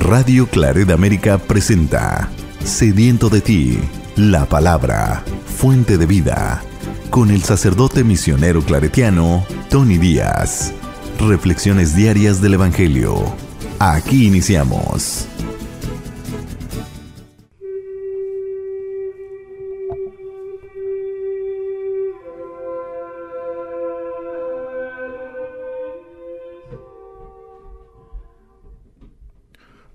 Radio Claret América presenta Sediento de ti, la palabra, fuente de vida, con el sacerdote misionero claretiano Tony Díaz. Reflexiones diarias del Evangelio. Aquí iniciamos.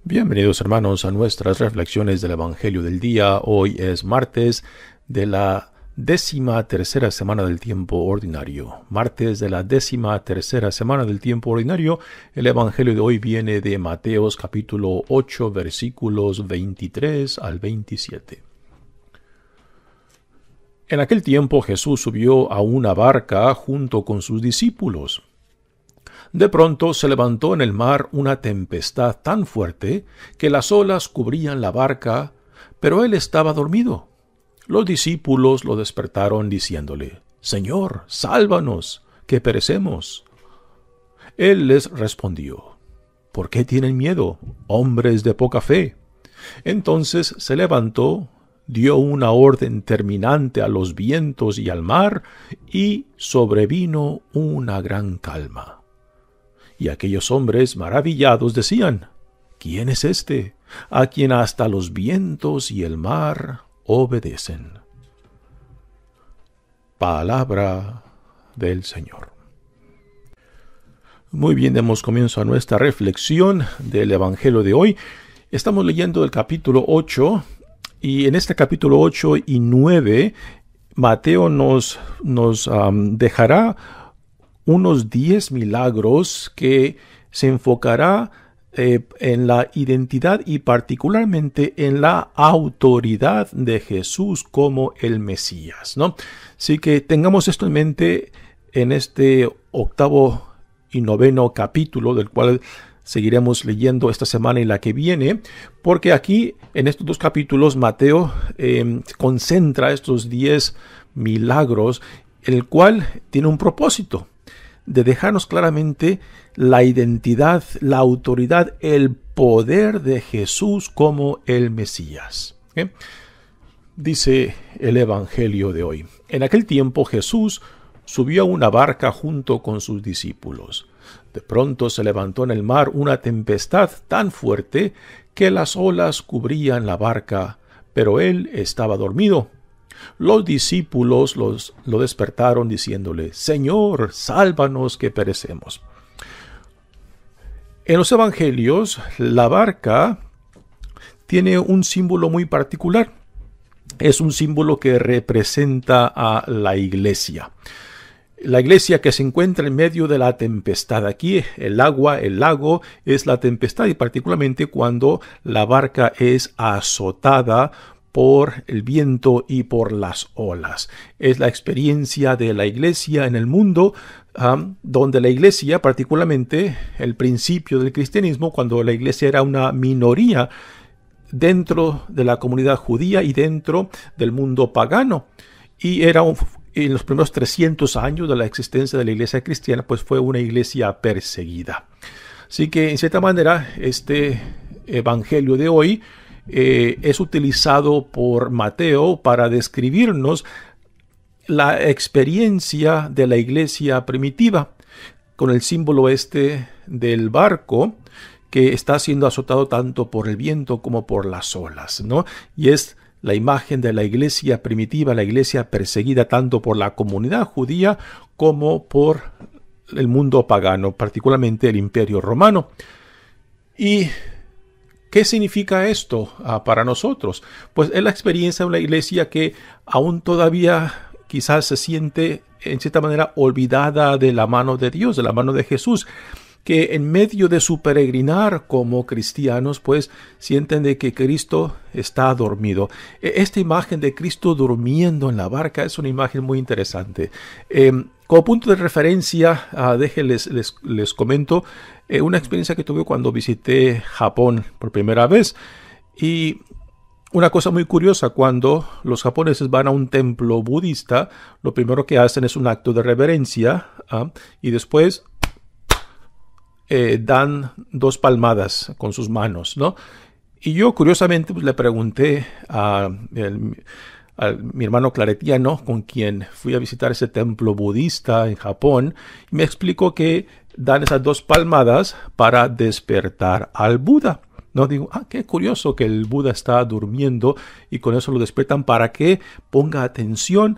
Bienvenidos hermanos a nuestras reflexiones del Evangelio del día. Hoy es martes de la 13ª semana del tiempo ordinario. Martes de la 13ª semana del tiempo ordinario. El Evangelio de hoy viene de Mateos capítulo 8 versículos 23 al 27. En aquel tiempo Jesús subió a una barca junto con sus discípulos. De pronto se levantó en el mar una tempestad tan fuerte que las olas cubrían la barca, pero él estaba dormido. Los discípulos lo despertaron diciéndole: «Señor, sálvanos, que perecemos». Él les respondió: «¿Por qué tienen miedo, hombres de poca fe?». Entonces se levantó, dio una orden terminante a los vientos y al mar, y sobrevino una gran calma. Y aquellos hombres maravillados decían: «¿Quién es este, a quien hasta los vientos y el mar obedecen?». Palabra del Señor. Muy bien, demos comienzo a nuestra reflexión del Evangelio de hoy. Estamos leyendo el capítulo 8, y en este capítulo 8 y 9, Mateo nos dejará unos 10 milagros que se enfocará en la identidad y particularmente en la autoridad de Jesús como el Mesías, ¿no? Así que tengamos esto en mente en este 8º y 9º capítulo, del cual seguiremos leyendo esta semana y la que viene, porque aquí en estos dos capítulos Mateo concentra estos 10 milagros, el cual tiene un propósito de dejarnos claramente la identidad, la autoridad, el poder de Jesús como el Mesías. ¿Okay? Dice el Evangelio de hoy: en aquel tiempo Jesús subió a una barca junto con sus discípulos. De pronto se levantó en el mar una tempestad tan fuerte que las olas cubrían la barca, pero él estaba dormido. Los discípulos lo despertaron diciéndole: «Señor, sálvanos, que perecemos». En los evangelios, la barca tiene un símbolo muy particular. Es un símbolo que representa a la iglesia. La iglesia que se encuentra en medio de la tempestad. Aquí el lago es la tempestad, y particularmente cuando la barca es azotada por el viento y por las olas. Es la experiencia de la iglesia en el mundo, donde la iglesia, particularmente el principio del cristianismo, cuando la iglesia era una minoría dentro de la comunidad judía y dentro del mundo pagano, y era en los primeros 300 años de la existencia de la iglesia cristiana, pues fue una iglesia perseguida. Así que en cierta manera este evangelio de hoy es utilizado por Mateo para describirnos la experiencia de la iglesia primitiva, con el símbolo del barco que está siendo azotado tanto por el viento como por las olas, ¿no? Y es la imagen de la iglesia primitiva, la iglesia perseguida tanto por la comunidad judía como por el mundo pagano, particularmente el Imperio Romano. ¿Y qué significa esto para nosotros? Pues es la experiencia de una iglesia que aún todavía quizás se siente en cierta manera olvidada de la mano de Dios, de la mano de Jesús, que en medio de su peregrinar como cristianos, pues sienten de que Cristo está dormido. Esta imagen de Cristo durmiendo en la barca es una imagen muy interesante. Como punto de referencia, les comento una experiencia que tuve cuando visité Japón por primera vez. Y una cosa muy curiosa: cuando los japoneses van a un templo budista, lo primero que hacen es un acto de reverencia, y después dan 2 palmadas con sus manos, ¿no? Y yo curiosamente pues, le pregunté a mi hermano claretiano, con quien fui a visitar ese templo budista en Japón, y me explicó que dan esas 2 palmadas para despertar al Buda. No digo, qué curioso que el Buda está durmiendo y con eso lo despiertan para que ponga atención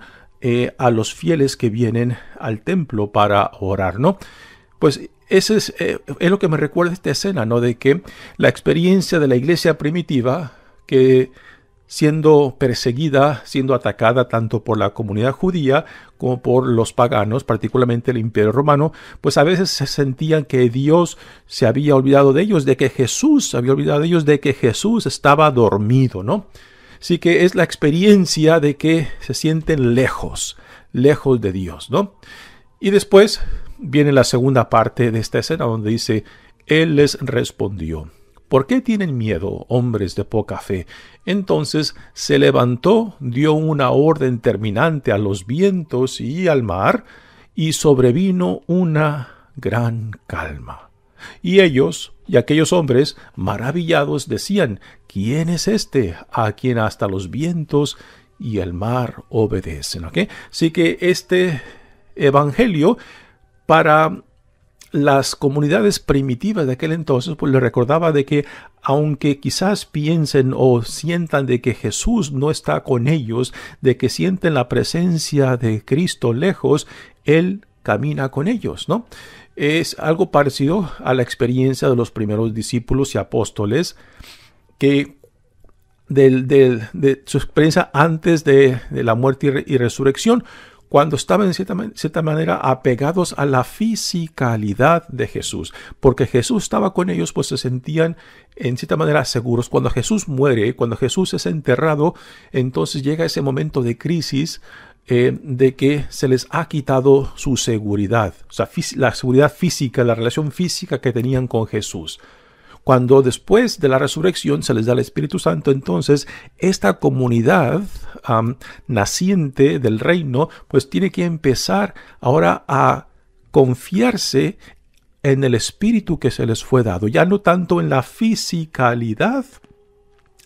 a los fieles que vienen al templo para orar, ¿no? Pues ese es lo que me recuerda esta escena, ¿no? De que la experiencia de la iglesia primitiva, que siendo perseguida, siendo atacada tanto por la comunidad judía como por los paganos, particularmente el Imperio Romano, pues a veces se sentían que Dios se había olvidado de ellos, de que Jesús se había olvidado de ellos, de que Jesús estaba dormido, ¿no? Así que es la experiencia de que se sienten lejos de Dios, ¿no? Y después viene la segunda parte de esta escena donde dice, Él les respondió, ¿por qué tienen miedo, hombres de poca fe? Entonces se levantó, dio una orden terminante a los vientos y al mar, y sobrevino una gran calma. Y ellos, y aquellos hombres, maravillados, decían, ¿quién es este a quien hasta los vientos y el mar obedecen? ¿Okay? Así que este evangelio para las comunidades primitivas de aquel entonces, pues le recordaba de que aunque quizás piensen o sientan de que Jesús no está con ellos, de que sienten la presencia de Cristo lejos, Él camina con ellos, ¿no? Es algo parecido a la experiencia de los primeros discípulos y apóstoles, que de su experiencia antes de la muerte y resurrección, cuando estaban en cierta manera apegados a la fisicalidad de Jesús. Porque Jesús estaba con ellos, pues se sentían en cierta manera seguros. Cuando Jesús muere, cuando Jesús es enterrado, entonces llega ese momento de crisis de que se les ha quitado su seguridad. O sea, la seguridad física, la relación física que tenían con Jesús. Cuando después de la resurrección se les da el Espíritu Santo, entonces esta comunidad naciente del reino, pues tiene que empezar ahora a confiarse en el Espíritu que se les fue dado, ya no tanto en la fisicalidad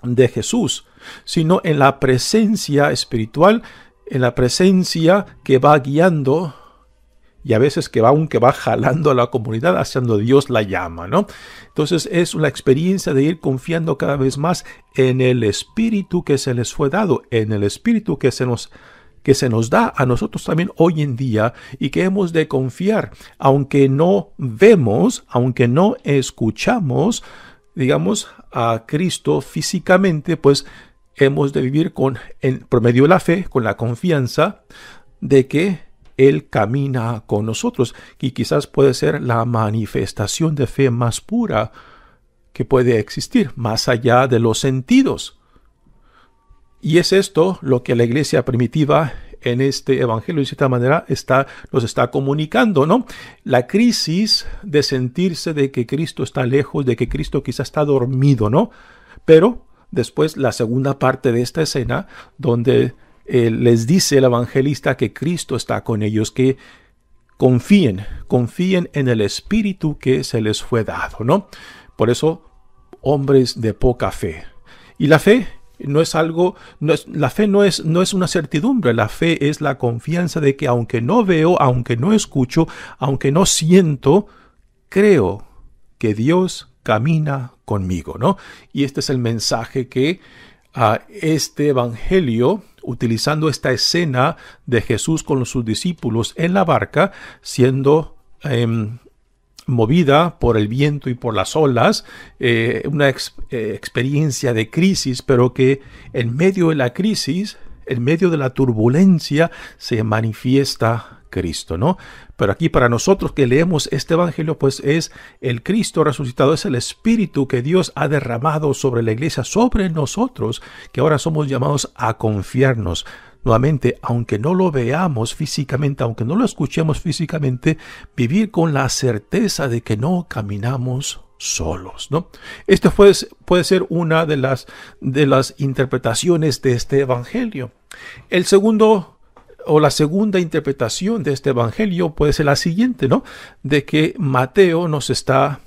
de Jesús, sino en la presencia espiritual, en la presencia que va guiando y a veces que va jalando a la comunidad hacia donde Dios la llama, ¿no? Entonces es una experiencia de ir confiando cada vez más en el Espíritu que se les fue dado, en el Espíritu que se nos da a nosotros también hoy en día y que hemos de confiar, aunque no vemos, aunque no escuchamos, digamos, a Cristo físicamente, pues hemos de vivir por medio de la fe, con la confianza de que Él camina con nosotros, y quizás puede ser la manifestación de fe más pura que puede existir, más allá de los sentidos. Y es esto lo que la iglesia primitiva en este evangelio, de cierta manera, nos está comunicando, ¿no? La crisis de sentirse de que Cristo está lejos, de que Cristo quizás está dormido, ¿no? Pero después la segunda parte de esta escena, donde les dice el evangelista que Cristo está con ellos, que confíen en el Espíritu que se les fue dado, ¿no? Por eso, hombres de poca fe. Y la fe no es algo, la fe no es una certidumbre, la fe es la confianza de que aunque no veo, aunque no escucho, aunque no siento, creo que Dios camina conmigo, ¿no? Y este es el mensaje que este evangelio, utilizando esta escena de Jesús con sus discípulos en la barca, siendo movida por el viento y por las olas, una experiencia de crisis, pero que en medio de la crisis, en medio de la turbulencia, se manifiesta Cristo, ¿no? Pero aquí para nosotros que leemos este evangelio, pues es el Cristo resucitado, es el Espíritu que Dios ha derramado sobre la iglesia, sobre nosotros, que ahora somos llamados a confiarnos. Nuevamente, aunque no lo veamos físicamente, aunque no lo escuchemos físicamente, vivir con la certeza de que no caminamos solos, ¿no? Esto puede ser una de las interpretaciones de este evangelio. El segundo O la segunda interpretación de este evangelio puede ser la siguiente, ¿no? De que Mateo nos está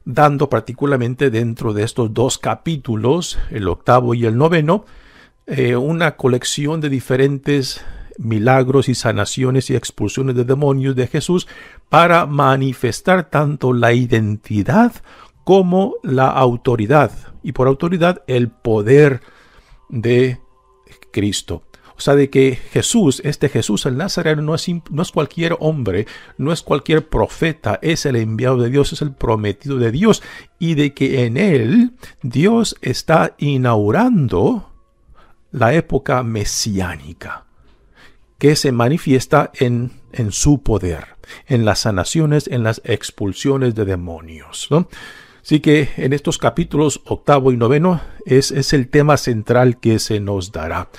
dando particularmente dentro de estos dos capítulos, el 8º y el 9º, una colección de diferentes milagros y sanaciones y expulsiones de demonios de Jesús para manifestar tanto la identidad como la autoridad, y por autoridad el poder de Cristo. O sea, de que Jesús, este Jesús el Nazareno, no es cualquier hombre, no es cualquier profeta, es el enviado de Dios, es el prometido de Dios, y de que en él Dios está inaugurando la época mesiánica, que se manifiesta en su poder, en las sanaciones, en las expulsiones de demonios, ¿no? Así que en estos capítulos 8º y 9º es el tema central que se nos dará.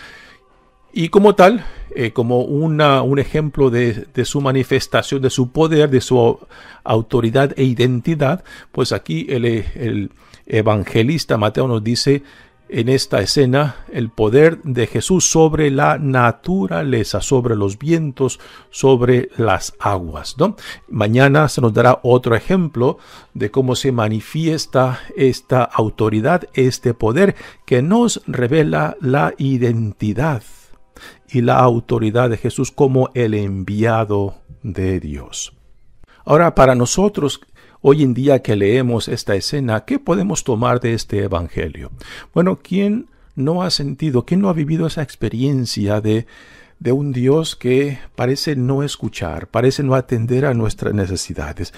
Y como tal, como un ejemplo de su manifestación, de su poder, de su autoridad e identidad, pues aquí el evangelista Mateo nos dice en esta escena el poder de Jesús sobre la naturaleza, sobre los vientos, sobre las aguas, ¿no? Mañana se nos dará otro ejemplo de cómo se manifiesta esta autoridad, este poder que nos revela la identidad y la autoridad de Jesús como el enviado de Dios. Ahora, para nosotros, hoy en día que leemos esta escena, ¿qué podemos tomar de este evangelio? Bueno, ¿quién no ha sentido, quién no ha vivido esa experiencia de un Dios que parece no escuchar, parece no atender a nuestras necesidades,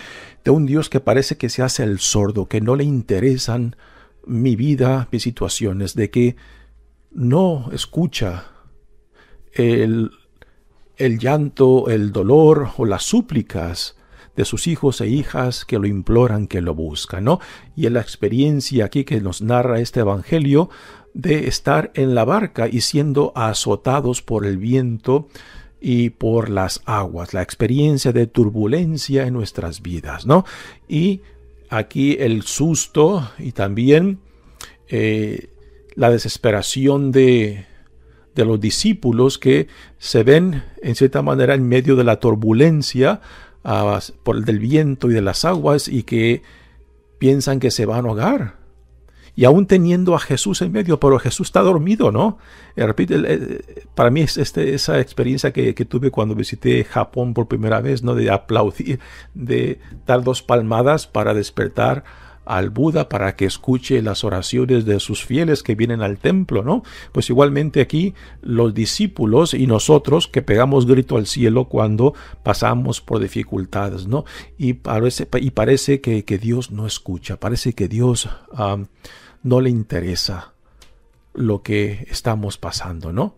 de un Dios que parece que se hace el sordo, que no le interesan mi vida, mis situaciones, de que no escucha el llanto, el dolor o las súplicas de sus hijos e hijas que lo imploran, que lo buscan, ¿no? Y en la experiencia aquí que nos narra este evangelio de estar en la barca y siendo azotados por el viento y por las aguas, la experiencia de turbulencia en nuestras vidas, ¿no? Y aquí el susto y también la desesperación de los discípulos que se ven en cierta manera en medio de la turbulencia por el del viento y de las aguas, y que piensan que se van a ahogar, y aún teniendo a Jesús en medio, pero Jesús está dormido, ¿no? Para mí es esa experiencia que tuve cuando visité Japón por primera vez, ¿no? De aplaudir, de dar 2 palmadas para despertar al Buda, para que escuche las oraciones de sus fieles que vienen al templo, ¿no? Pues igualmente aquí los discípulos y nosotros que pegamos grito al cielo cuando pasamos por dificultades, ¿no? Y parece que Dios no escucha, parece que Dios no le interesa lo que estamos pasando, ¿no?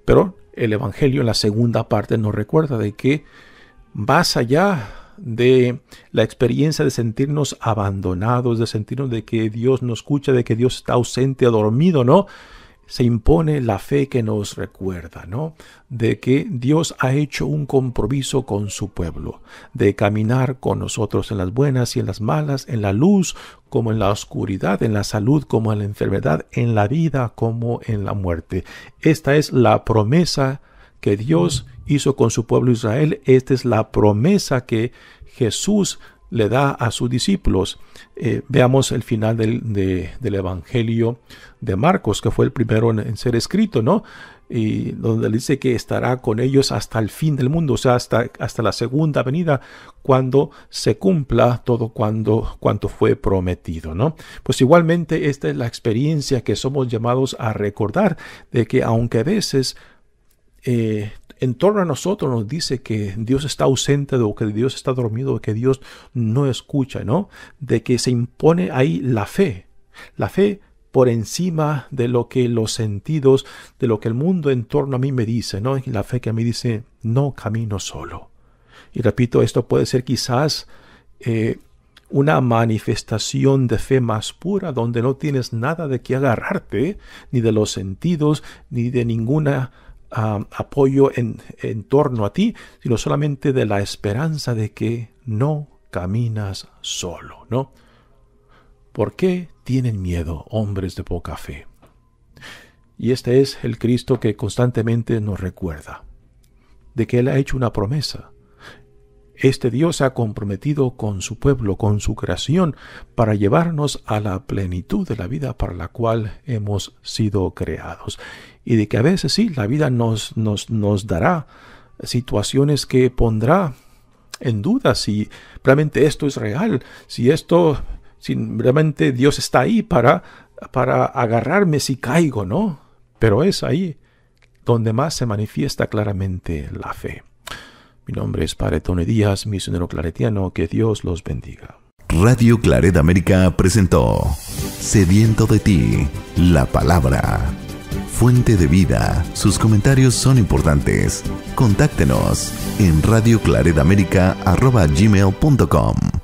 Pero el Evangelio en la segunda parte nos recuerda de que más allá de la experiencia de sentirnos abandonados, de sentirnos de que Dios no escucha, de que Dios está ausente o dormido, ¿no? Se impone la fe que nos recuerda, ¿no? De que Dios ha hecho un compromiso con su pueblo, de caminar con nosotros en las buenas y en las malas, en la luz como en la oscuridad, en la salud como en la enfermedad, en la vida como en la muerte. Esta es la promesa que Dios hizo con su pueblo Israel. Esta es la promesa que Jesús le da a sus discípulos. Veamos el final del Evangelio de Marcos, que fue el primero en ser escrito, ¿no? Y donde dice que estará con ellos hasta el fin del mundo, o sea, hasta la segunda venida, cuando se cumpla todo cuanto fue prometido, ¿no? Pues igualmente esta es la experiencia que somos llamados a recordar, de que aunque a veces en torno a nosotros nos dice que Dios está ausente, o que Dios está dormido, o que Dios no escucha, ¿no? De que se impone ahí la fe por encima de lo que los sentidos, de lo que el mundo en torno a mí me dice, ¿no? Y la fe que a mí dice, no camino solo. Y repito, esto puede ser quizás una manifestación de fe más pura, donde no tienes nada de qué agarrarte, ni de los sentidos, ni de ninguna apoyo en torno a ti, sino solamente de la esperanza de que no caminas solo, ¿no? ¿Por qué tienen miedo, hombres de poca fe? Y este es el Cristo que constantemente nos recuerda de que Él ha hecho una promesa. Este Dios se ha comprometido con su pueblo, con su creación, para llevarnos a la plenitud de la vida para la cual hemos sido creados. Y de que a veces sí, la vida nos dará situaciones que pondrá en duda si realmente esto es real, si realmente Dios está ahí para agarrarme si caigo, ¿no? Pero es ahí donde más se manifiesta claramente la fe. Mi nombre es Padre Tony Díaz, misionero claretiano. Que Dios los bendiga. Radio Claret América presentó Sediento de ti, la palabra. Fuente de vida. Sus comentarios son importantes. Contáctenos en radioclaretamerica@gmail.com.